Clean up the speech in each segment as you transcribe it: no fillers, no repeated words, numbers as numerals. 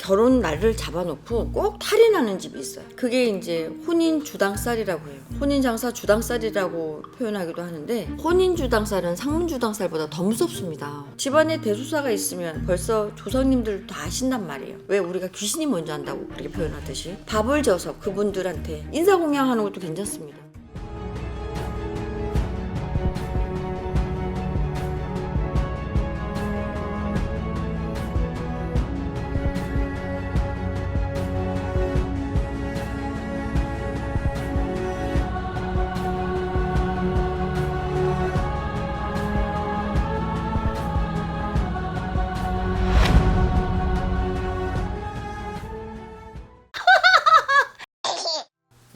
결혼 날을 잡아놓고 꼭 탈이 나는 집이 있어요. 그게 이제 혼인 주당살이라고 해요. 혼인 장사 주당살이라고 표현하기도 하는데, 혼인 주당살은 상문 주당살보다 더 무섭습니다. 집안에 대소사가 있으면 벌써 조상님들 다 아신단 말이에요. 왜 우리가 귀신이 먼저 한다고 그렇게 표현하듯이 밥을 줘서 그분들한테 인사공양하는 것도 괜찮습니다.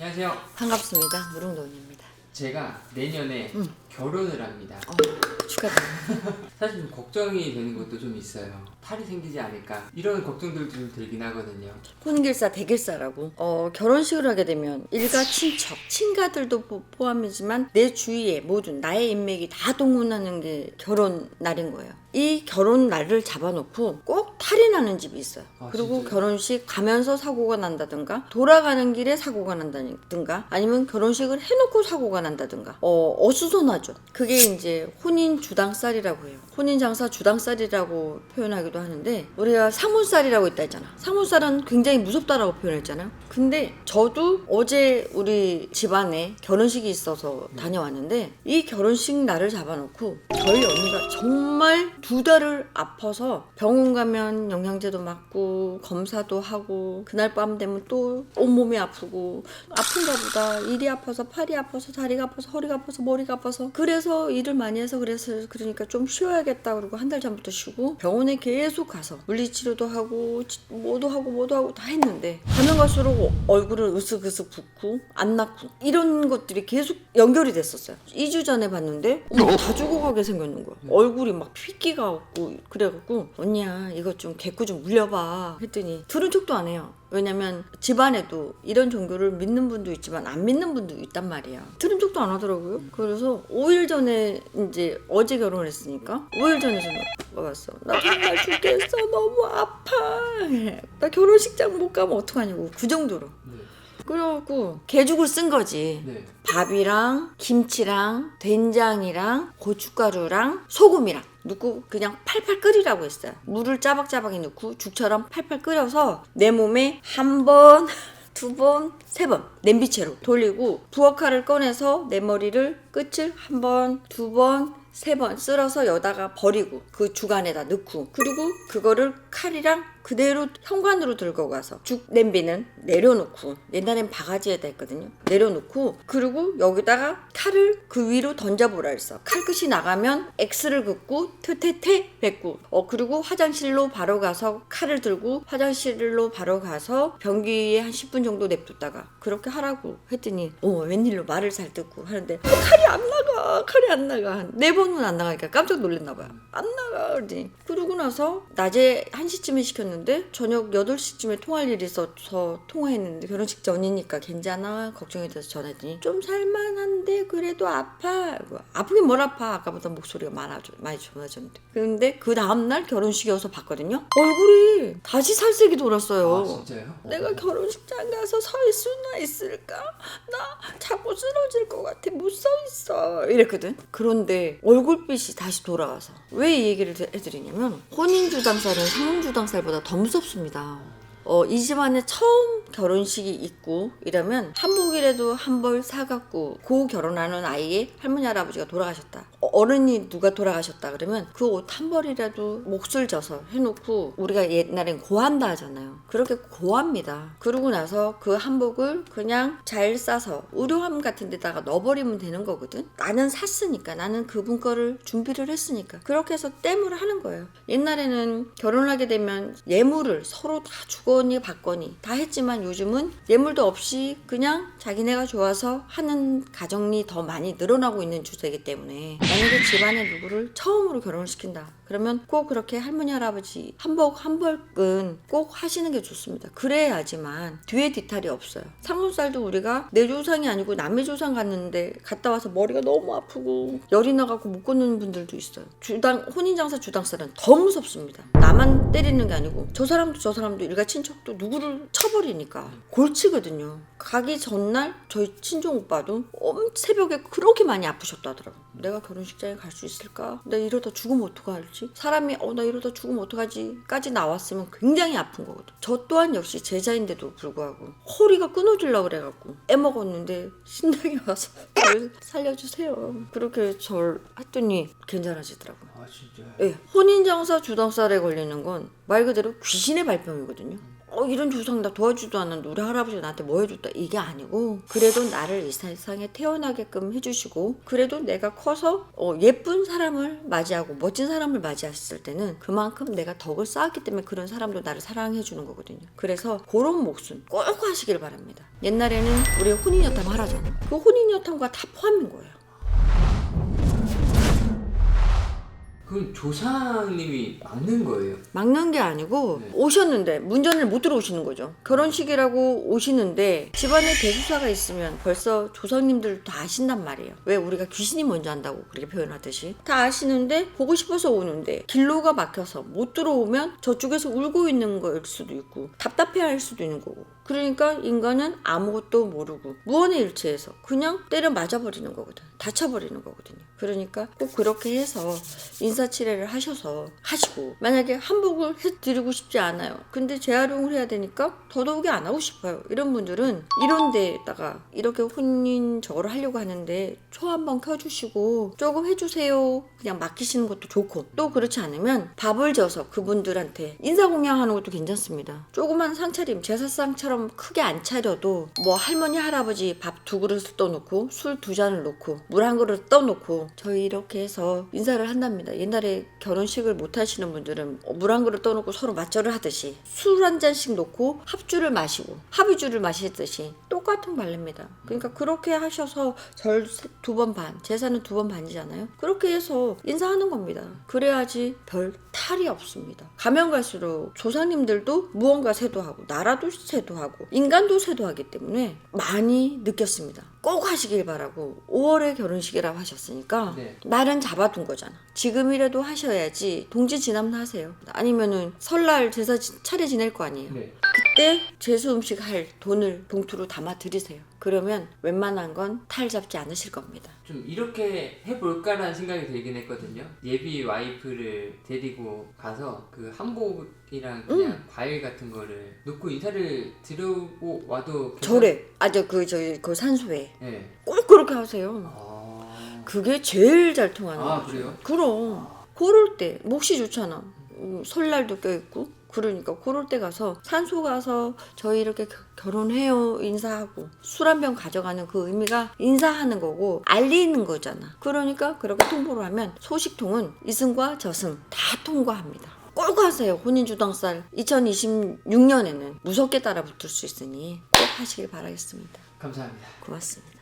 안녕하세요. 반갑습니다. 무릉도원입니다. 제가 내년에 결혼을 합니다. 축하드립니다. 사실 좀 걱정이 되는 것도 좀 있어요. 탈이 생기지 않을까 이런 걱정들도 좀 들긴 하거든요. 혼길사 대길사라고 결혼식을 하게 되면 일가 친척 친가들도 포함이지만 내 주위에 모든 나의 인맥이 다 동원하는 게 결혼 날인 거예요. 이 결혼 날을 잡아놓고 꼭 탈이 나는 집이 있어요. 그리고 진짜요? 결혼식 가면서 사고가 난다든가 돌아가는 길에 사고가 난다든가 아니면 결혼식을 해놓고 사고가 난다든가 어수선하죠. 그게 이제 혼인 주당살이라고 해요. 혼인 장사 주당살이라고 표현하기도 하는데, 우리가 상문살이라고 있다 했잖아. 상문살은 굉장히 무섭다라고 표현했잖아요. 근데 저도 어제 우리 집안에 결혼식이 있어서 다녀왔는데, 이 결혼식 날을 잡아놓고 저희 언니가 정말 2달을 아파서 병원 가면 영양제도 맞고 검사도 하고, 그날 밤 되면 또 온몸이 아프고, 아픈가 보다, 일이 아파서 팔이 아파서 다리가 아파서 허리가 아파서 머리가 아파서, 그래서 일을 많이 해서 그러니까 좀 쉬어야겠다 그러고 한 달 전부터 쉬고 병원에 계속 가서 물리치료도 하고 뭐도 하고 다 했는데, 가면 갈수록 얼굴을 으쓱으쓱 붓고 안 낫고 이런 것들이 계속 연결이 됐었어요. 2주 전에 봤는데 다 죽어가게 생겼는 거야. 얼굴이 막 핏기가 없고. 그래갖고 언니야 이거 좀 개꾸 좀 물려봐 했더니 들은 척도 안 해요. 왜냐면 집안에도 이런 종교를 믿는 분도 있지만 안 믿는 분도 있단 말이야. 들은 척도 안 하더라고요. 그래서 5일 전에 이제 어제 결혼했으니까 5일 전에 전화가 왔어. 나 정말 죽겠어. 너무 아파. 나 결혼식장 못 가면 어떡하냐고. 그 정도로. 네. 그래갖고 개죽을 쓴 거지. 네. 밥이랑 김치랑 된장이랑 고춧가루랑 소금이랑 넣고 그냥 팔팔 끓이라고 했어요. 물을 짜박짜박이 넣고 죽처럼 팔팔 끓여서 내 몸에 1번, 2번, 3번 냄비채로 돌리고, 부엌칼을 꺼내서 내 머리를 끝을 1번, 2번, 3번 쓸어서 여다가 버리고 그 죽 안에다 넣고, 그리고 그거를 칼이랑 그대로 현관으로 들고 가서 죽 냄비는 내려놓고, 옛날엔 바가지에다 했거든요. 내려놓고, 그리고 여기다가 칼을 그 위로 던져보라 했어. 칼끝이 나가면 X를 긋고 퇴퇴퇴 뱉고, 그리고 화장실로 바로 가서 칼을 들고 화장실로 바로 가서 변기에 한 10분 정도 냅뒀다가 그렇게 하라고 했더니 웬일로 말을 잘 듣고 하는데 칼이 안 나가. 4번은 안 나가니까 깜짝 놀랐나 봐요. 안 나가 그러지. 그러고 나서 낮에 1시쯤에 시켰는데 저녁 8시쯤에 통할 일이 있어서 통화했는데, 결혼식 전이니까 괜찮아 걱정이 돼서 전화했더니 좀 살만한데 그래도 아파. 아프긴 뭘 아파. 아까보다 목소리가 많이 좋아졌는데. 근데 그 다음날 결혼식이어서 봤거든요. 얼굴이 다시 살색이 돌았어요. 아 진짜요? 내가 결혼식장 가서 서 있을 수나 있을까? 나 자꾸 쓰러질 것 같아. 못 서 있어. 이랬거든. 그런데 얼굴빛이 다시 돌아와서 왜 이 얘기를 해드리냐면, 혼인주당살은 상문주당살보다 더 무섭습니다. 이 집안에 처음 결혼식이 있고 이러면 한복이라도 한 벌 사갖고, 고 결혼하는 아이의 할머니 할아버지가 돌아가셨다, 어른이 누가 돌아가셨다 그러면 그 옷 한 벌이라도 몫을 져서 해놓고, 우리가 옛날엔 고한다 하잖아요. 그렇게 고합니다. 그러고 나서 그 한복을 그냥 잘 싸서 의료함 같은 데다가 넣어버리면 되는 거거든. 나는 샀으니까, 나는 그분 거를 준비를 했으니까 그렇게 해서 땜을 하는 거예요. 옛날에는 결혼하게 되면 예물을 서로 다 주거니 받거니 다 했지만, 요즘은 예물도 없이 그냥 자기네가 좋아서 하는 가정이 더 많이 늘어나고 있는 추세이기 때문에, 만약에 집안에 누구를 처음으로 결혼을 시킨다 그러면 꼭 그렇게 할머니 할아버지 한복 한 벌은 꼭 하시는 게 좋습니다. 그래야지만 뒤에 뒤탈이 없어요. 상속살도 우리가 내 조상이 아니고 남의 조상 갔는데 갔다 와서 머리가 너무 아프고 열이 나갖고 못 걷는 분들도 있어요. 혼인장사 주당살은 더 무섭습니다. 나만 때리는 게 아니고 저 사람도 일가 친척도 누구를 쳐버리니까 골치거든요. 가기 전날 저희 친정 오빠도 새벽에 그렇게 많이 아프셨다 하더라고요. 내가 결혼식장에 갈 수 있을까? 나 이러다 죽으면 어떡할지? 사람이 나 이러다 죽으면 어떡하지? 까지 나왔으면 굉장히 아픈 거거든. 저 또한 역시 제자인데도 불구하고 허리가 끊어지려고 그래갖고 애먹었는데 신당에 와서 저를 살려주세요. 그렇게 절 했더니 괜찮아지더라고요. 아 진짜요? 예, 혼인장사 주당살에 걸리는 건 말 그대로 귀신의 발병이거든요. 이런 조상 나 도와주지도 않았는데 우리 할아버지가 나한테 뭐 해줬다 이게 아니고 그래도 나를 이 세상에 태어나게끔 해주시고 그래도 내가 커서 예쁜 사람을 맞이하고 멋진 사람을 맞이했을 때는 그만큼 내가 덕을 쌓았기 때문에 그런 사람도 나를 사랑해주는 거거든요. 그래서 그런 몫은 꼭 하시길 바랍니다. 옛날에는 우리 혼인여탐 하라잖아. 그 혼인여탐과 다 포함인 거예요. 그럼 조상님이 막는 거예요? 막는 게 아니고 네. 오셨는데 문전을 못 들어오시는 거죠. 결혼식이라고 오시는데 집안에 대수사가 있으면 벌써 조상님들 다 아신단 말이에요. 왜 우리가 귀신이 먼저 한다고 그렇게 표현하듯이 다 아시는데 보고 싶어서 오는데 길로가 막혀서 못 들어오면 저쪽에서 울고 있는 거일 수도 있고 답답해할 수도 있는 거고 그러니까 인간은 아무것도 모르고 무언의 일체에서 그냥 때려 맞아버리는 거거든. 다쳐버리는 거거든요. 그러니까 꼭 그렇게 해서 인사치레를 하시고 만약에 한복을 해드리고 싶지 않아요. 근데 재활용을 해야 되니까 더더욱이 안 하고 싶어요. 이런 분들은 이런 데다가 이렇게 혼인 저거를 하려고 하는데 초 한번 켜주시고 조금 해주세요. 그냥 맡기시는 것도 좋고 또 그렇지 않으면 밥을 져서 그분들한테 인사공양하는 것도 괜찮습니다. 조그만 상차림 제사상처럼 크게 안 차려도 뭐 할머니 할아버지 밥 2그릇을 떠놓고 술 2잔을 놓고 물 1그릇 떠놓고 저희 이렇게 해서 인사를 한답니다. 옛날에 결혼식을 못 하시는 분들은 물 1그릇 떠놓고 서로 맞절을 하듯이 술 1잔씩 놓고 합주를 마시고 합의주를 마시듯이 똑같은 발레입니다. 그러니까 그렇게 하셔서 절 2번 반, 제사는 2번 반이잖아요. 그렇게 해서 인사하는 겁니다. 그래야지 별 탈이 없습니다. 가면 갈수록 조상님들도 무언가 세도하고 나라도 세도하고 인간도 세도하기 때문에 많이 느꼈습니다. 꼭 하시길 바라고 5월에 결혼식이라고 하셨으니까 네. 날은 잡아둔 거잖아. 지금이라도 하셔야지 동지 지남도 하세요. 아니면은 설날 제사 차례 지낼 거 아니에요. 네. 그때 제수 음식 할 돈을 봉투로 담아 드리세요. 그러면 웬만한 건 탈 잡지 않으실 겁니다. 좀 이렇게 해볼까라는 생각이 들긴 했거든요. 예비 와이프를 데리고 가서 그 한복이랑 그냥 과일 같은 거를 놓고 인사를 드리고 와도 절에 그 산소에 네. 꼭 그렇게 하세요. 아... 그게 제일 잘 통하는 아, 거죠. 그래요? 그럼 그럴 때 몫이 좋잖아. 설날도 껴있고 그러니까 그럴 때 가서 산소 가서 저희 이렇게 결혼해요 인사하고 술 한 병 가져가는 그 의미가 인사하는 거고 알리는 거잖아. 그러니까 그렇게 통보를 하면 소식통은 이승과 저승 다 통과합니다. 꼭 하세요. 혼인주당살 2026년에는 무섭게 따라붙을 수 있으니 꼭 하시길 바라겠습니다. 감사합니다. 고맙습니다.